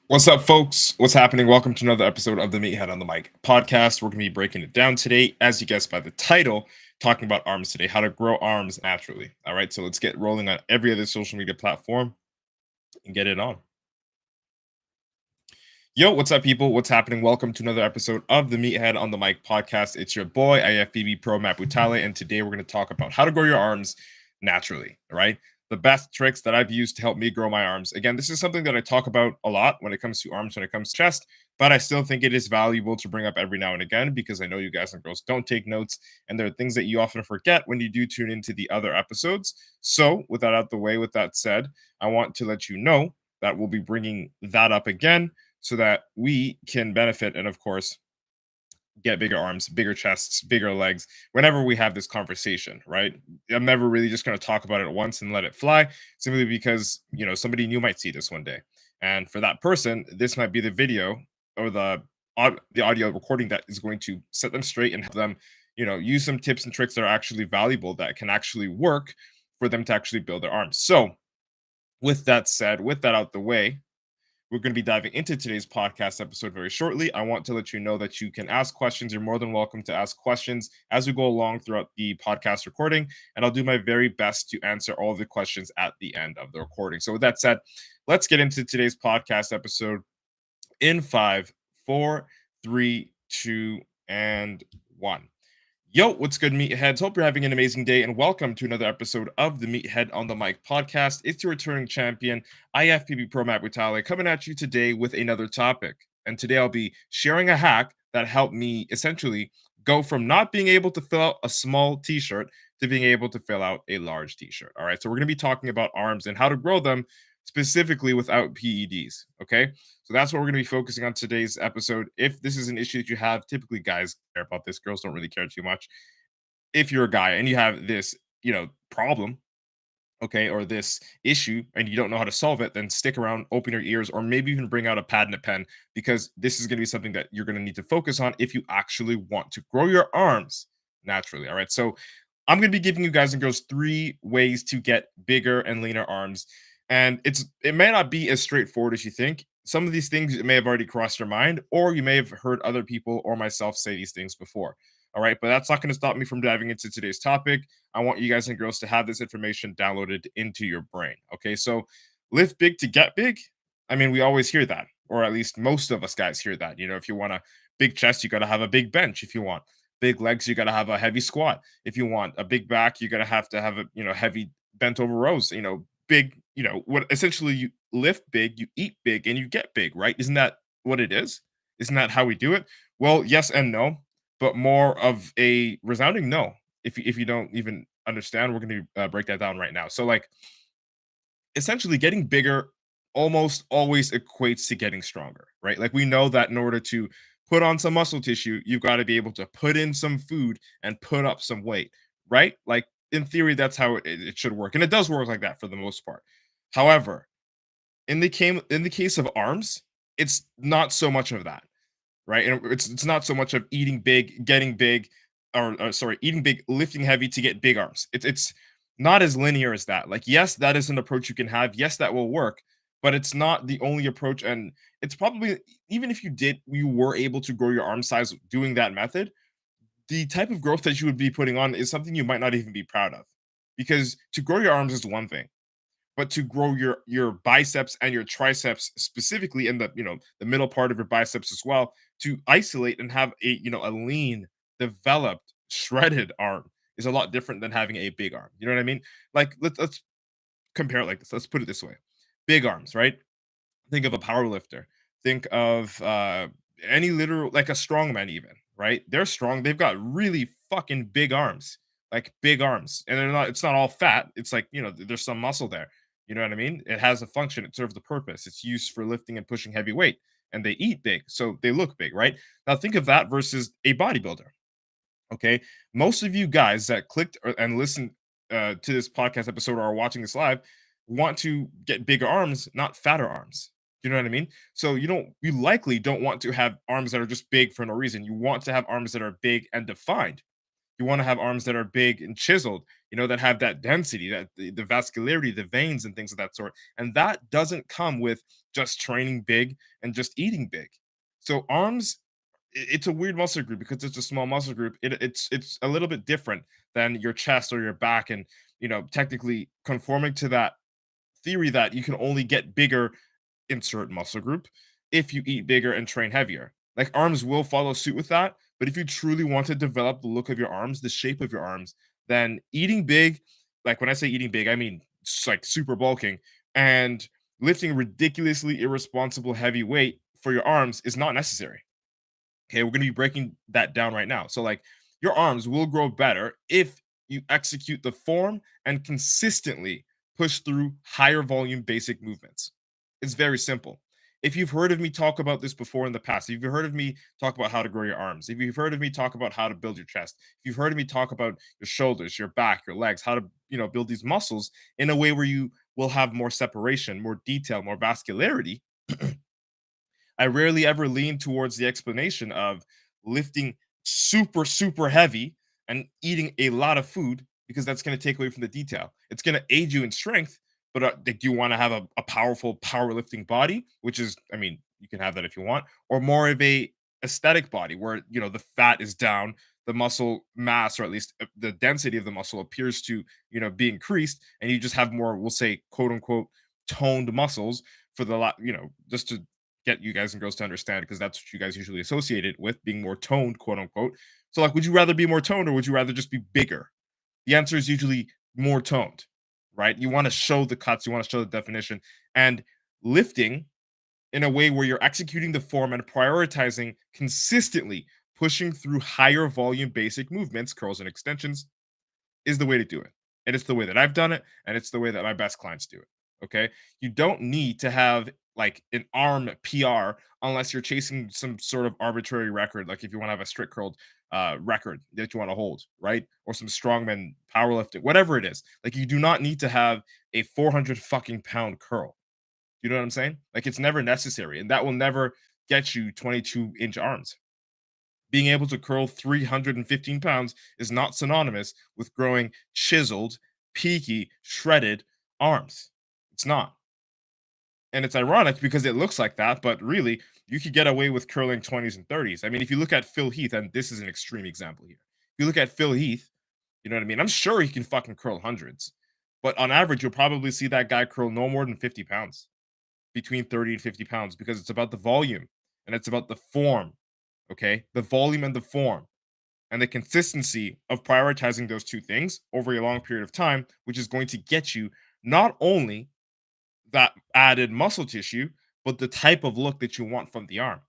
What's up, folks? What's happening? Welcome to another episode of the Meathead on the Mic podcast. We're going to be breaking it down today, as you guessed by the title, talking about arms today, how to grow arms naturally. All right, so let's get rolling on every other social media platform and get it on. Yo, what's up, people? What's happening? Welcome to another episode of the Meathead on the Mic podcast. It's your boy, IFBB PRO Matt Butale, and today we're going to talk about how to grow your arms naturally. All right, the best tricks that I've used to help me grow my arms. Again, this is something that I talk about a lot when it comes to arms, when it comes to chest, but I still think it is valuable to bring up every now and again because I know you guys and girls don't take notes, and there are things that you often forget when you do tune into the other episodes. So, with that out the way, with that said, I want to let you know that we'll be bringing that up again so that we can benefit and, of course, get bigger arms, bigger chests, bigger legs whenever we have this conversation, right? I'm never really just going to talk about it once and let it fly simply because, somebody new might see this one day. And for that person, this might be the video or the audio recording that is going to set them straight and help them, use some tips and tricks that are actually valuable that can actually work for them to actually build their arms. So, with that said, with that out the way, we're going to be diving into today's podcast episode very shortly. I want to let you know that you can ask questions. You're more than welcome to ask questions as we go along throughout the podcast recording, and I'll do my very best to answer all of the questions at the end of the recording. So, with that said, let's get into today's podcast episode in 5, 4, 3, 2, and 1. Yo, what's good, meatheads? Hope you're having an amazing day, and welcome to another episode of the Meathead on the Mic podcast. It's your returning champion, IFBB Pro Matt Butale, coming at you today with another topic. And today I'll be sharing a hack that helped me essentially go from not being able to fill out a small t-shirt to being able to fill out a large t-shirt. All right, so we're going to be talking about arms and how to grow them specifically without PEDs. Okay, so that's what we're going to be focusing on today's episode. If this is an issue that you have, typically guys care about this, girls don't really care too much. If you're a guy and you have this, problem, okay, or this issue and you don't know how to solve it, then stick around, open your ears, or maybe even bring out a pad and a pen because this is going to be something that you're going to need to focus on if you actually want to grow your arms naturally. All right. So I'm going to be giving you guys and girls 3 ways to get bigger and leaner arms. And it may not be as straightforward as you think. Some of these things may have already crossed your mind, or you may have heard other people or myself say these things before. All right, but that's not going to stop me from diving into today's topic. I want you guys and girls to have this information downloaded into your brain. Okay, so lift big to get big. I mean, we always hear that, or at least most of us guys hear that. If you want a big chest, you got to have a big bench. If you want big legs, you got to have a heavy squat. If you want a big back, you got to have a heavy bent over rows. Big. What essentially you lift big, you eat big, and you get big. Right? Isn't that what it is? Isn't that how we do it? Well, yes and no, but more of a resounding no. If you don't even understand, we're going to break that down right now. So, like, essentially, getting bigger almost always equates to getting stronger, right? Like, we know that in order to put on some muscle tissue, you've got to be able to put in some food and put up some weight, right? Like, in theory, that's how it should work, and it does work like that for the most part. However, in the case of arms, it's not so much of that, right? And it's not so much of eating big, getting big, or sorry, eating big, lifting heavy to get big arms. It's not as linear as that. Like, yes, that is an approach you can have. Yes, that will work, but it's not the only approach. And it's probably, even if you were able to grow your arm size doing that method, the type of growth that you would be putting on is something you might not even be proud of, because to grow your arms is one thing, but to grow your biceps and your triceps specifically in the middle part of your biceps as well, to isolate and have a lean, developed, shredded arm is a lot different than having a big arm. You know what I mean? Like, let's compare it like this. Let's put it this way. Big arms, right? Think of a power lifter. Think of any literal, like a strongman even, right? They're strong. They've got really fucking big arms, like big arms, and it's not all fat. It's like, there's some muscle there. You know what I mean? It has a function. It serves the purpose. It's used for lifting and pushing heavy weight, and they eat big, so they look big, right? Now think of that versus a bodybuilder. Okay, most of you guys that clicked and listened to this podcast episode or are watching this live want to get bigger arms, not fatter arms. You know what I mean? So you likely don't want to have arms that are just big for no reason. You want to have arms that are big and defined. You want to have arms that are big and chiseled, that have that density, that the vascularity, the veins, and things of that sort. And that doesn't come with just training big and just eating big. So arms, it's a weird muscle group because it's a small muscle group. It's a little bit different than your chest or your back, and technically conforming to that theory that you can only get bigger in certain muscle group if you eat bigger and train heavier. Like arms will follow suit with that, but if you truly want to develop the look of your arms, the shape of your arms, then eating big, like when I say eating big, I mean like super bulking and lifting ridiculously irresponsible heavy weight for your arms is not necessary. Okay, we're going to be breaking that down right now. So, like, your arms will grow better if you execute the form and consistently push through higher volume basic movements. It's very simple. If you've heard of me talk about this before in the past, if you've heard of me talk about how to grow your arms, if you've heard of me talk about how to build your chest, if you've heard of me talk about your shoulders, your back, your legs, how to, build these muscles in a way where you will have more separation, more detail, more vascularity, I rarely ever lean towards the explanation of lifting super, super heavy and eating a lot of food because that's going to take away from the detail. It's going to aid you in strength, but do you want to have a powerful powerlifting body, which is, I mean, you can have that if you want, or more of a aesthetic body where the fat is down, the muscle mass, or at least the density of the muscle appears to be increased, and you just have more, we'll say, quote unquote, toned muscles for the lot, just to get you guys and girls to understand, because that's what you guys usually associate it with, being more toned, quote unquote. So, like, would you rather be more toned or would you rather just be bigger? The answer is usually more toned, right? You want to show the cuts, you want to show the definition, and lifting in a way where you're executing the form and prioritizing consistently pushing through higher volume basic movements, curls and extensions, is the way to do it. And it's the way that I've done it, and it's the way that my best clients do it. Okay. You don't need to have like an arm PR unless you're chasing some sort of arbitrary record, like if you want to have a strict curled record that you want to hold, right? Or some strongman powerlifting, whatever it is. Like you do not need to have a 400 fucking pound curl. You know what I'm saying? Like it's never necessary, and that will never get you 22-inch arms. Being able to curl 315 pounds is not synonymous with growing chiseled, peaky, shredded arms. It's not. And it's ironic because it looks like that, but really, you could get away with curling 20s and 30s. I mean, if you look at Phil Heath, and this is an extreme example here. If you look at Phil Heath, you know what I mean? I'm sure he can fucking curl hundreds, but on average, you'll probably see that guy curl no more than 50 pounds, between 30 and 50 pounds, because it's about the volume and it's about the form. Okay. The volume and the form and the consistency of prioritizing those two things over a long period of time, which is going to get you not only that added muscle tissue, but the type of look that you want from the arm,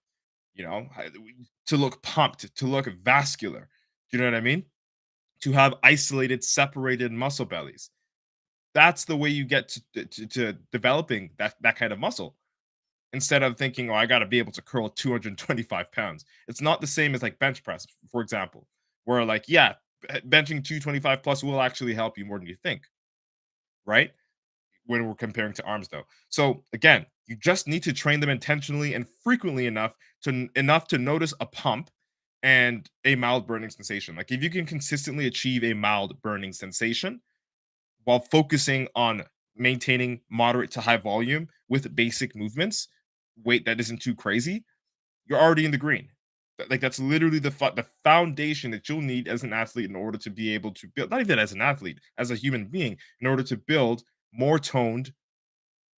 to look pumped, to look vascular. Do you know what I mean? To have isolated, separated muscle bellies. That's the way you get to developing that kind of muscle. Instead of thinking, oh, I got to be able to curl 225 pounds. It's not the same as like bench press, for example, where like, yeah, benching 225 plus will actually help you more than you think, right? When we're comparing to arms, though. So again, you just need to train them intentionally and frequently enough to notice a pump and a mild burning sensation. Like if you can consistently achieve a mild burning sensation while focusing on maintaining moderate to high volume with basic movements, weight that isn't too crazy, you're already in the green. Like that's literally the foundation that you'll need as an athlete in order to be able to build, not even as an athlete, as a human being, in order to build more toned,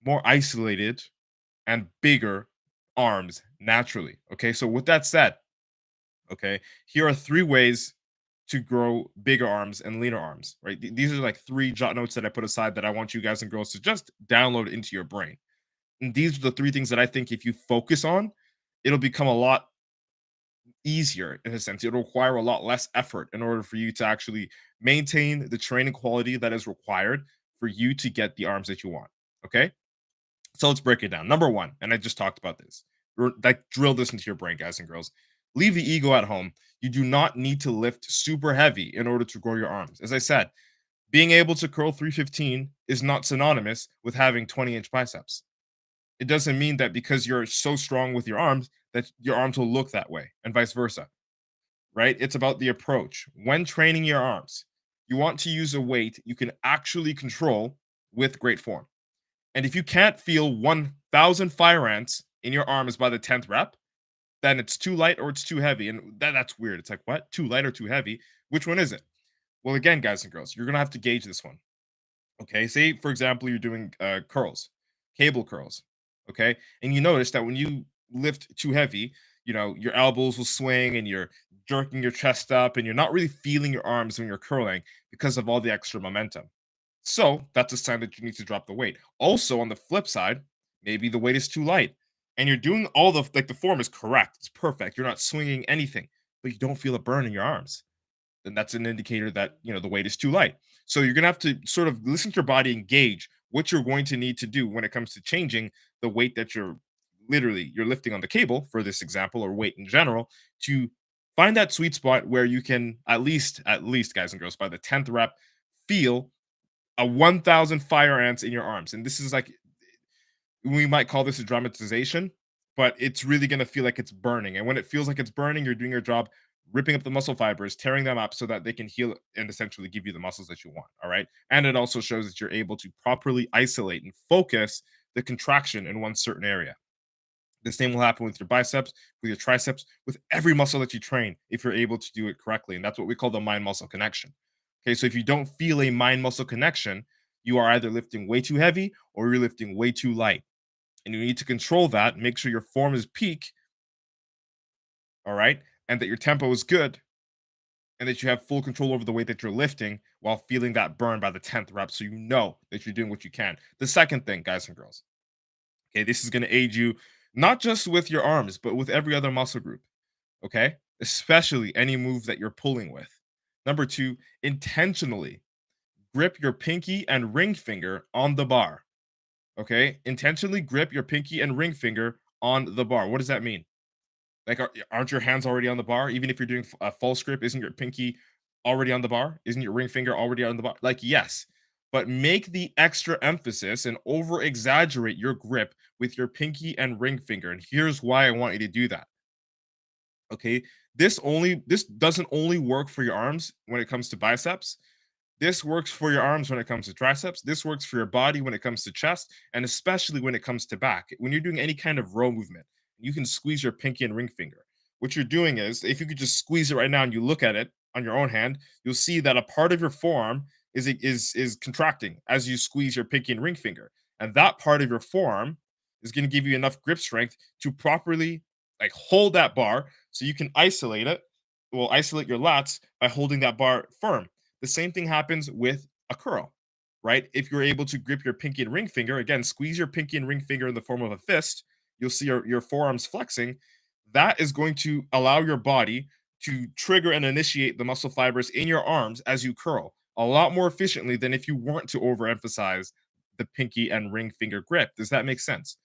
more isolated, and bigger arms naturally. Okay, so with that said, okay, here are three ways to grow bigger arms and leaner arms, right? These are like three jot notes that I put aside that I want you guys and girls to just download into your brain. And these are the three things that I think if you focus on, it'll become a lot easier in a sense. It'll require a lot less effort in order for you to actually maintain the training quality that is required for you to get the arms that you want. Okay. So let's break it down. Number one, and I just talked about this, like drill this into your brain, guys and girls. Leave the ego at home. You do not need to lift super heavy in order to grow your arms. As I said, being able to curl 315 is not synonymous with having 20-inch biceps. It doesn't mean that because you're so strong with your arms that your arms will look that way, and vice versa. right? It's about the approach. When training your arms, you want to use a weight you can actually control with great form. And if you can't feel 1,000 fire ants in your arms by the 10th rep, then it's too light or it's too heavy. And that's weird. It's like, what? Too light or too heavy? Which one is it? Well, again, guys and girls, you're going to have to gauge this one. Okay. Say, for example, you're doing curls, cable curls. Okay. And you notice that when you lift too heavy, your elbows will swing and you're jerking your chest up and you're not really feeling your arms when you're curling because of all the extra momentum. So that's a sign that you need to drop the weight. Also, on the flip side, maybe the weight is too light and you're doing all the form is correct. It's perfect. You're not swinging anything, but you don't feel a burn in your arms. Then that's an indicator that, the weight is too light. So you're going to have to sort of listen to your body and gauge what you're going to need to do when it comes to changing the weight that you're lifting on the cable for this example, or weight in general, to find that sweet spot where you can at least guys and girls, by the 10th rep, feel a 1,000 fire ants in your arms. And this is like, we might call this a dramatization, but it's really going to feel like it's burning. And when it feels like it's burning, you're doing your job, ripping up the muscle fibers, tearing them up so that they can heal and essentially give you the muscles that you want. All right. And it also shows that you're able to properly isolate and focus the contraction in one certain area. The same will happen with your biceps, with your triceps, with every muscle that you train if you're able to do it correctly. And that's what we call the mind muscle connection. Okay. So if you don't feel a mind muscle connection, you are either lifting way too heavy or you're lifting way too light, and you need to control that. Make sure your form is peak, all right, and that your tempo is good, and that you have full control over the weight that you're lifting while feeling that burn by the 10th rep, so you know that you're doing what you can. The second thing, guys and girls, okay, this is going to aid you not just with your arms, but with every other muscle group, okay, especially any move that you're pulling with. Number two, intentionally grip your pinky and ring finger on the bar. Okay, intentionally grip your pinky and ring finger on the bar. What does that mean? Like, aren't your hands already on the bar? Even if you're doing a false grip, isn't your pinky already on the bar? Isn't your ring finger already on the bar? Like, yes, but make the extra emphasis and over exaggerate your grip with your pinky and ring finger. And here's why I want you to do that. Okay, this doesn't only work for your arms when it comes to biceps. This works for your arms when it comes to triceps. This works for your body when it comes to chest, and especially when it comes to back. When you're doing any kind of row movement, you can squeeze your pinky and ring finger. What you're doing is, if you could just squeeze it right now and you look at it on your own hand, you'll see that a part of your forearm is contracting as you squeeze your pinky and ring finger, and that part of your forearm is going to give you enough grip strength to properly like hold that bar, so you can isolate it. Well, isolate your lats by holding that bar firm. The same thing happens with a curl, right? If you're able to grip your pinky and ring finger, again, squeeze your pinky and ring finger in the form of a fist, you'll see your forearms flexing. That is going to allow your body to trigger and initiate the muscle fibers in your arms as you curl a lot more efficiently than if you weren't to overemphasize the pinky and ring finger grip. Does that make sense?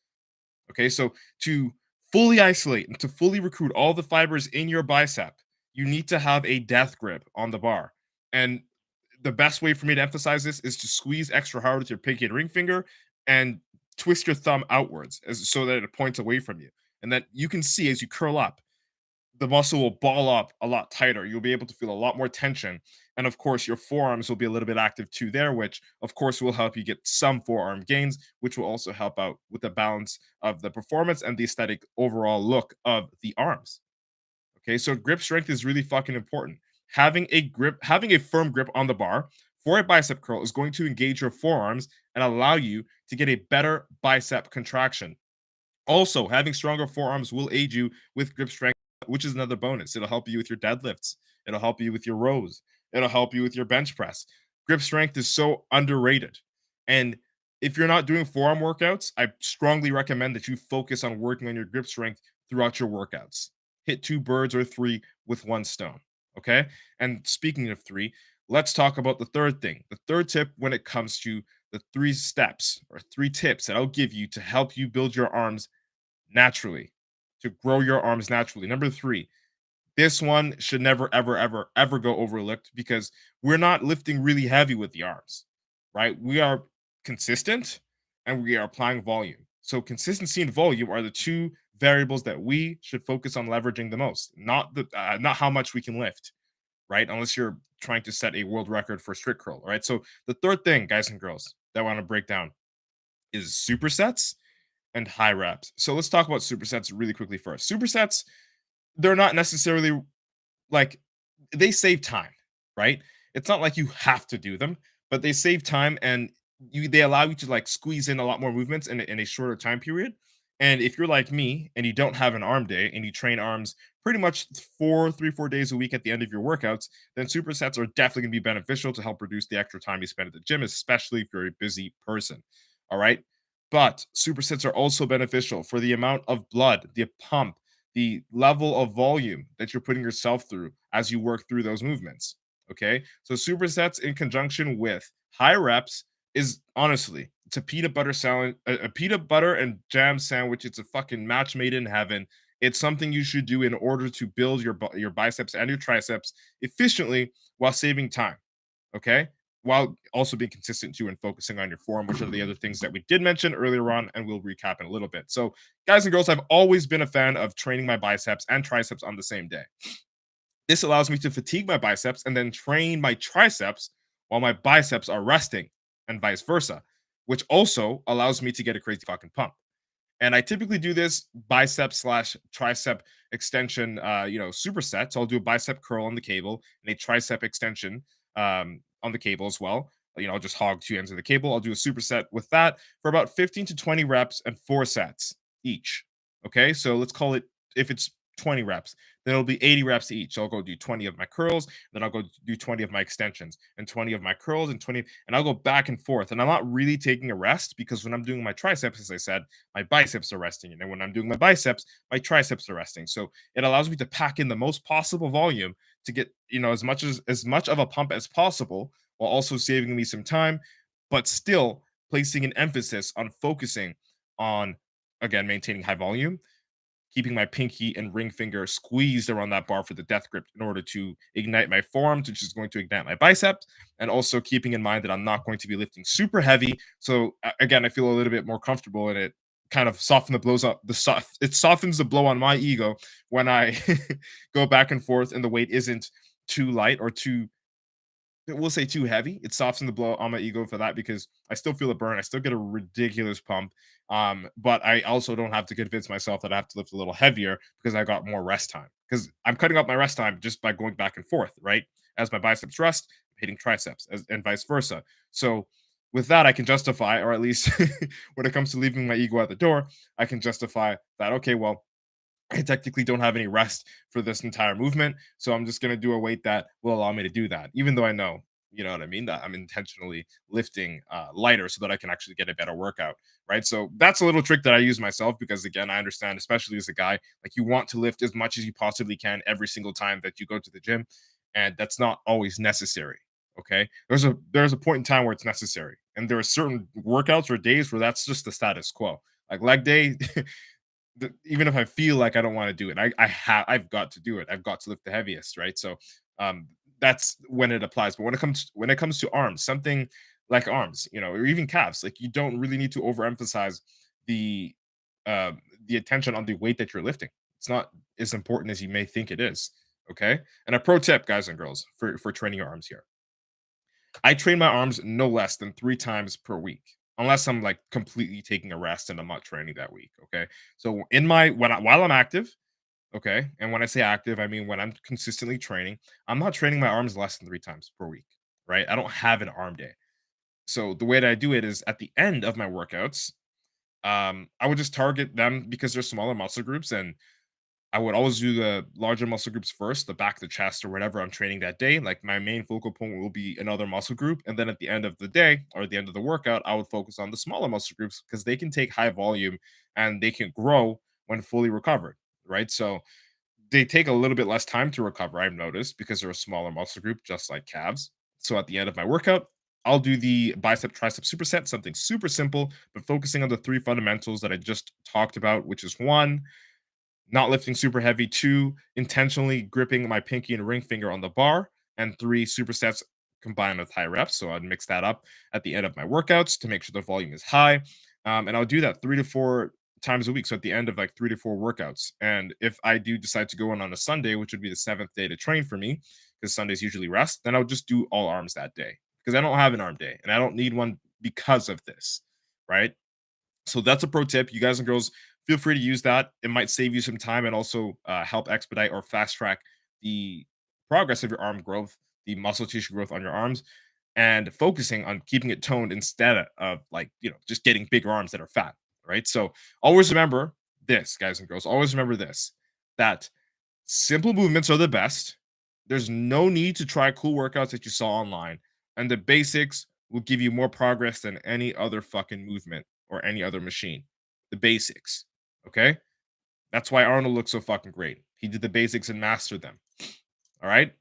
Okay, so to fully isolate and to fully recruit all the fibers in your bicep, you need to have a death grip on the bar. And the best way for me to emphasize this is to squeeze extra hard with your pinky and ring finger and twist your thumb outwards so that it points away from you. And that you can see as you curl up, the muscle will ball up a lot tighter. You'll be able to feel a lot more tension. And of course, your forearms will be a little bit active too, there, which of course will help you get some forearm gains, which will also help out with the balance of the performance and the aesthetic overall look of the arms. Okay, so grip strength is really fucking important. Having a firm grip on the bar for a bicep curl is going to engage your forearms and allow you to get a better bicep contraction. Also, having stronger forearms will aid you with grip strength, which is another bonus. It'll help you with your deadlifts. It'll help you with your rows. It'll help you with your bench press. Grip strength is so underrated. And if you're not doing forearm workouts, I strongly recommend that you focus on working on your grip strength throughout your workouts. Hit two birds or three with one stone. Okay. And speaking of three, let's talk about the third thing. The third tip when it comes to the three steps or three tips that I'll give you to help you build your arms naturally, to grow your arms naturally. Number three, this one should never, ever, ever, ever go overlooked because we're not lifting really heavy with the arms, right? We are consistent and we are applying volume. So, consistency and volume are the two variables that we should focus on leveraging the most, not how much we can lift, right? Unless you're trying to set a world record for strict curl, right? So the third thing, guys and girls, that I want to break down is supersets and high reps. So let's talk about supersets really quickly first. Supersets, they're not necessarily like they save time, right? It's not like you have to do them, but they save time and they allow you to like squeeze in a lot more movements in a shorter time period. And if you're like me and you don't have an arm day and you train arms pretty much 4 days a week at the end of your workouts, then supersets are definitely going to be beneficial to help reduce the extra time you spend at the gym, especially if you're a busy person. All right. But supersets are also beneficial for the amount of blood, the pump, the level of volume that you're putting yourself through as you work through those movements. Okay. So supersets in conjunction with high reps is honestly it's a peanut butter salad, a peanut butter and jam sandwich. It's a fucking match made in heaven. It's something you should do in order to build your biceps and your triceps efficiently while saving time. Okay. While also being consistent too and focusing on your form, which are the other things that we did mention earlier on, and we'll recap in a little bit. So, guys and girls, I've always been a fan of training my biceps and triceps on the same day. This allows me to fatigue my biceps and then train my triceps while my biceps are resting, and vice versa, which also allows me to get a crazy fucking pump. And I typically do this bicep slash tricep extension, superset. So I'll do a bicep curl on the cable and a tricep extension on the cable as well. I'll just hog two ends of the cable. I'll do a superset with that for about 15 to 20 reps and 4 sets each. Okay. So let's call it, if it's 20 reps, then it'll be 80 reps each. So I'll go do 20 of my curls, then I'll go do 20 of my extensions and 20 of my curls and 20, and I'll go back and forth. And I'm not really taking a rest because when I'm doing my triceps, as I said, my biceps are resting. And when I'm doing my biceps, my triceps are resting. So it allows me to pack in the most possible volume to get, as much of a pump as possible while also saving me some time, but still placing an emphasis on focusing on, again, maintaining high volume, keeping my pinky and ring finger squeezed around that bar for the death grip in order to ignite my forearms, which is going to ignite my biceps, and also keeping in mind that I'm not going to be lifting super heavy. So again, I feel a little bit more comfortable in it. Kind of soften the blows up. It softens the blow on my ego when I go back and forth, and the weight isn't too light or too, we'll say, too heavy. It softens the blow on my ego for that because I still feel a burn. I still get a ridiculous pump. But I also don't have to convince myself that I have to lift a little heavier because I got more rest time. Because I'm cutting up my rest time just by going back and forth, right? As my biceps rest, I'm hitting triceps, and vice versa. So with that, I can justify, or at least when it comes to leaving my ego at the door, I can justify that, okay, well, I technically don't have any rest for this entire movement. So I'm just going to do a weight that will allow me to do that, even though I know, you know what I mean, that I'm intentionally lifting lighter so that I can actually get a better workout. Right. So that's a little trick that I use myself because, again, I understand, especially as a guy, like you want to lift as much as you possibly can every single time that you go to the gym. And that's not always necessary. Okay. There's a point in time where it's necessary. And there are certain workouts or days where that's just the status quo. Like leg day, even if I feel like I don't want to do it, I've got to do it. I've got to lift the heaviest, right? So um that's when it applies. But when it comes to arms, something like arms, or even calves, like you don't really need to overemphasize the uh the attention on the weight that you're lifting. It's not as important as you may think it is. Okay. And a pro tip, guys and girls, for training your arms here. I train my arms no less than 3 times per week, unless I'm like completely taking a rest and I'm not training that week. Okay. So in my while I'm active, okay, and when I say active, I mean when I'm consistently training, I'm not training my arms less than 3 times per week. Right. I don't have an arm day. So the way that I do it is at the end of my workouts, I would just target them because they're smaller muscle groups, and I would always do the larger muscle groups first, the back, the chest, or whatever I'm training that day. Like my main focal point will be another muscle group. And then at the end of the day or at the end of the workout, I would focus on the smaller muscle groups because they can take high volume and they can grow when fully recovered. Right. So they take a little bit less time to recover, I've noticed, because they're a smaller muscle group, just like calves. So at the end of my workout, I'll do the bicep tricep superset, something super simple, but focusing on the three fundamentals that I just talked about, which is one, not lifting super heavy, two, intentionally gripping my pinky and ring finger on the bar, and three, supersets combined with high reps. So I'd mix that up at the end of my workouts to make sure the volume is high. And I'll do that 3 to 4 times a week. So at the end of like 3 to 4 workouts. And if I do decide to go in on a Sunday, which would be the seventh day to train for me, because Sundays usually rest, then I'll just do all arms that day because I don't have an arm day and I don't need one because of this. Right. So that's a pro tip. You guys and girls, feel free to use that. It might save you some time and also help expedite or fast track the progress of your arm growth, the muscle tissue growth on your arms, and focusing on keeping it toned instead of like, just getting bigger arms that are fat. Right. So always remember this, guys and girls. Always remember this, that simple movements are the best. There's no need to try cool workouts that you saw online. And the basics will give you more progress than any other fucking movement or any other machine. The basics. Okay? That's why Arnold looks so fucking great. He did the basics and mastered them. All right?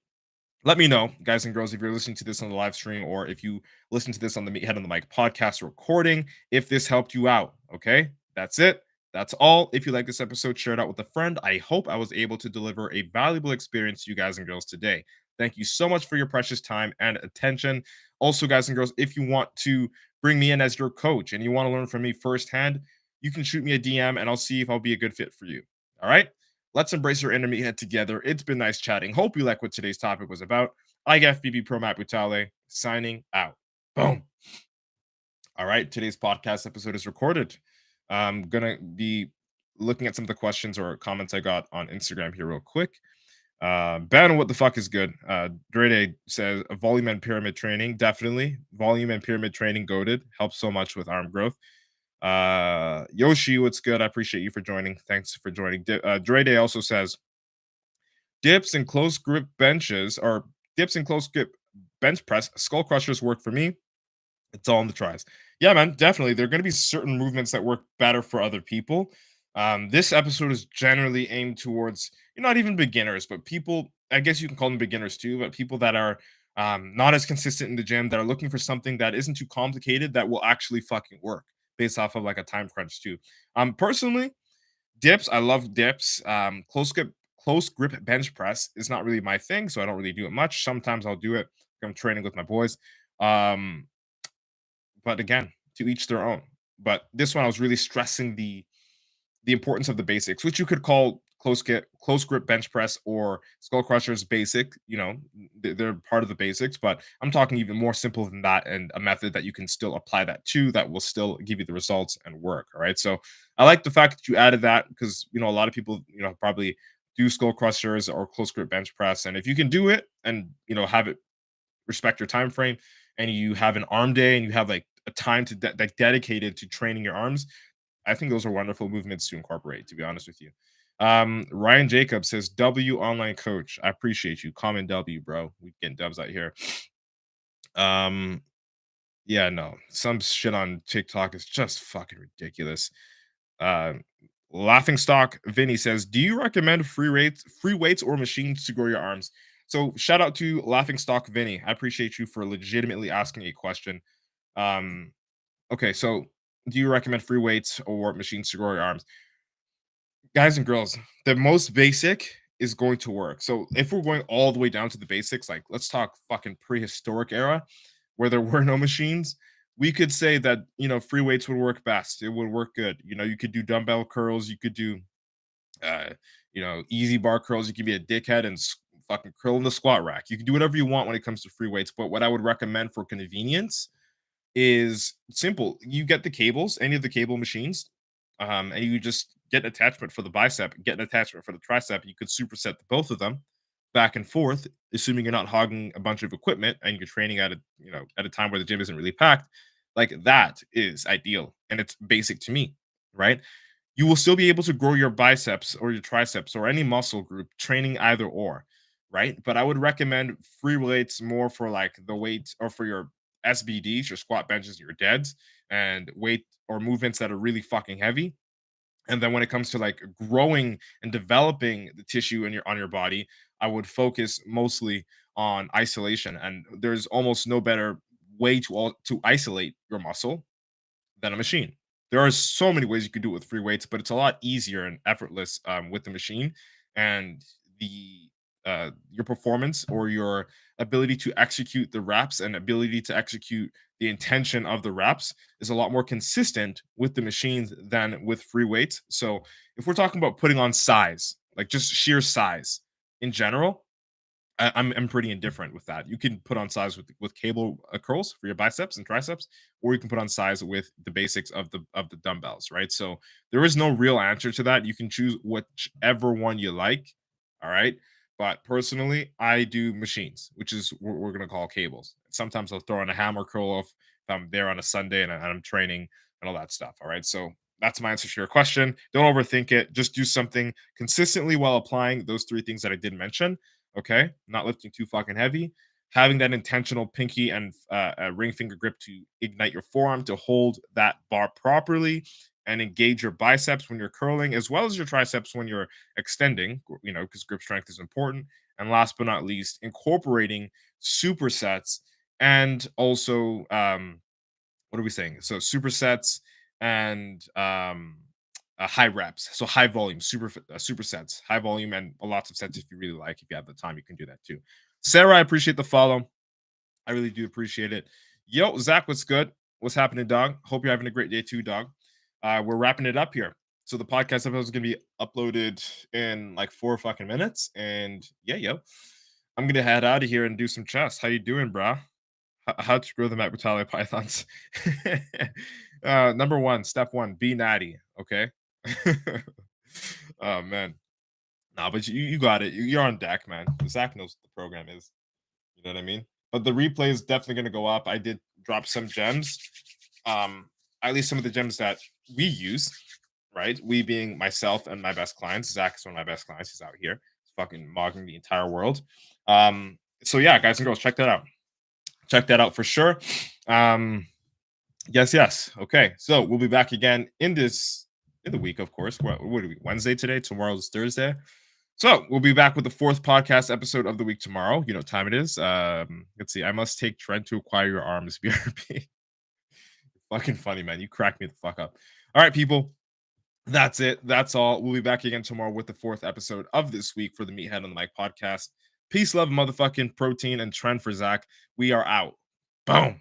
Let me know, guys and girls, if you're listening to this on the live stream or if you listen to this on the Meathead on the Mic podcast recording, if this helped you out. Okay, that's it. That's all. If you like this episode, share it out with a friend. I hope I was able to deliver a valuable experience to you guys and girls today. Thank you so much for your precious time and attention. Also, guys and girls, if you want to bring me in as your coach and you want to learn from me firsthand, you can shoot me a DM and I'll see if I'll be a good fit for you. All right. Let's embrace our enemy head together. It's been nice chatting. Hope you like what today's topic was about. IFBB PRO Matt Butale signing out. Boom. All right. Today's podcast episode is recorded. I'm going to be looking at some of the questions or comments I got on Instagram here real quick. Ben, what the fuck is good? Drede says volume and pyramid training. Definitely. Volume and pyramid training goaded. Helps so much with arm growth. Yoshi, what's good? I appreciate you for joining. Thanks for joining. Drede also says dips and close grip benches or dips and close grip bench press. Skull crushers work for me. It's all in the tries. Yeah, man, definitely. There are going to be certain movements that work better for other people. This episode is generally aimed towards not even beginners, but people. I guess you can call them beginners too, but people that are not as consistent in the gym that are looking for something that isn't too complicated that will actually fucking work based off of like a time crunch too. Personally, dips. I love dips. Close grip bench press is not really my thing, so I don't really do it much. Sometimes I'll do it. If I'm training with my boys. But again, to each their own. But this one, I was really stressing the importance of the basics, which you could call close grip bench press or skull crushers basic. They're part of the basics, but I'm talking even more simple than that, and a method that you can still apply that to that will still give you the results and work. All right. So I like the fact that you added that because a lot of people probably do skull crushers or close grip bench press, and if you can do it and have it respect your time frame and you have an arm day and you have like a time to like dedicated to training your arms, I think those are wonderful movements to incorporate, to be honest with you. Ryan Jacob says W online coach. I appreciate you. Comment W, bro. We getting dubs out here. Yeah, no. Some shit on TikTok is just fucking ridiculous. Uh Laughing Stock Vinny says, do you recommend free weights or machines to grow your arms? So shout out to Laughing Stock Vinny. I appreciate you for legitimately asking a question. Okay, so do you recommend free weights or machines to grow your arms? Guys and girls, the most basic is going to work. So if we're going all the way down to the basics, like let's talk fucking prehistoric era where there were no machines, we could say that, free weights would work best. It would work good. You could do dumbbell curls, you could do uh, easy bar curls. You can be a dickhead and fucking curl in the squat rack. You can do whatever you want when it comes to free weights. But what I would recommend for convenience is simple. You get the cables, any of the cable machines, and you just get an attachment for the bicep, get an attachment for the tricep. You could superset both of them back and forth, assuming you're not hogging a bunch of equipment and you're training at a time where the gym isn't really packed. Like that is ideal, and it's basic to me, right? You will still be able to grow your biceps or your triceps or any muscle group training either or, right? But I would recommend free weights more for like the weight or for your SBDs, your squat benches, your deads, and weight or movements that are really fucking heavy. And then when it comes to like growing and developing the tissue in your on your body, I would focus mostly on isolation. And there's almost no better way to isolate your muscle than a machine. There are so many ways you could do it with free weights, but it's a lot easier and effortless with the machine. And the your performance or your ability to execute the reps and ability to execute the intention of the reps is a lot more consistent with the machines than with free weights. So if we're talking about putting on size, like just sheer size in general, I'm pretty indifferent with that. You can put on size with cable curls for your biceps and triceps, or you can put on size with the basics of the dumbbells, right? So there is no real answer to that. You can choose whichever one you like. All right. But personally, I do machines, which is what we're gonna call cables. Sometimes I'll throw on a hammer curl off if I'm there on a Sunday and I'm training and all that stuff. All right. So that's my answer to your question. Don't overthink it. Just do something consistently while applying those three things that I did mention. Okay, not lifting too fucking heavy, having that intentional pinky and ring finger grip to ignite your forearm to hold that bar properly and engage your biceps when you're curling as well as your triceps when you're extending, because grip strength is important. And last but not least, incorporating supersets and also what are we saying? So supersets and high reps, so high volume, supersets, high volume, and lots of sets if you really like. If you have the time, you can do that too. Sarah, I appreciate the follow. I really do appreciate it. Yo, Zach, what's good? What's happening, dog? Hope you're having a great day too, dog. We're wrapping it up here. So the podcast episode is gonna be uploaded in like 4 fucking minutes, and yeah, yo, I'm gonna head out of here and do some chest. How you doing, brah? How to grow the Matt Brutale pythons? Number one, step one, be natty. Okay. Oh man, nah, but you got it. You're on deck, man. Zach knows what the program is. You know what I mean? But the replay is definitely going to go up. I did drop some gems. At least some of the gems that we use, right? We being myself and my best clients. Zach is one of my best clients. He's out here, he's fucking mogging the entire world. So yeah, guys and girls, check that out. Check that out for sure. Yes. Okay, so we'll be back again in the week, of course. What are we? Wednesday today. Tomorrow's Thursday. So we'll be back with the fourth podcast episode of the week tomorrow. You know what time it is. Let's see. I must take Trent to acquire your arms. BRB. Fucking funny, man. You crack me the fuck up. All right, people. That's it. That's all. We'll be back again tomorrow with the fourth episode of this week for the Meathead on the Mic podcast. Peace, love, motherfucking protein, and Trent for Zach. We are out. Boom.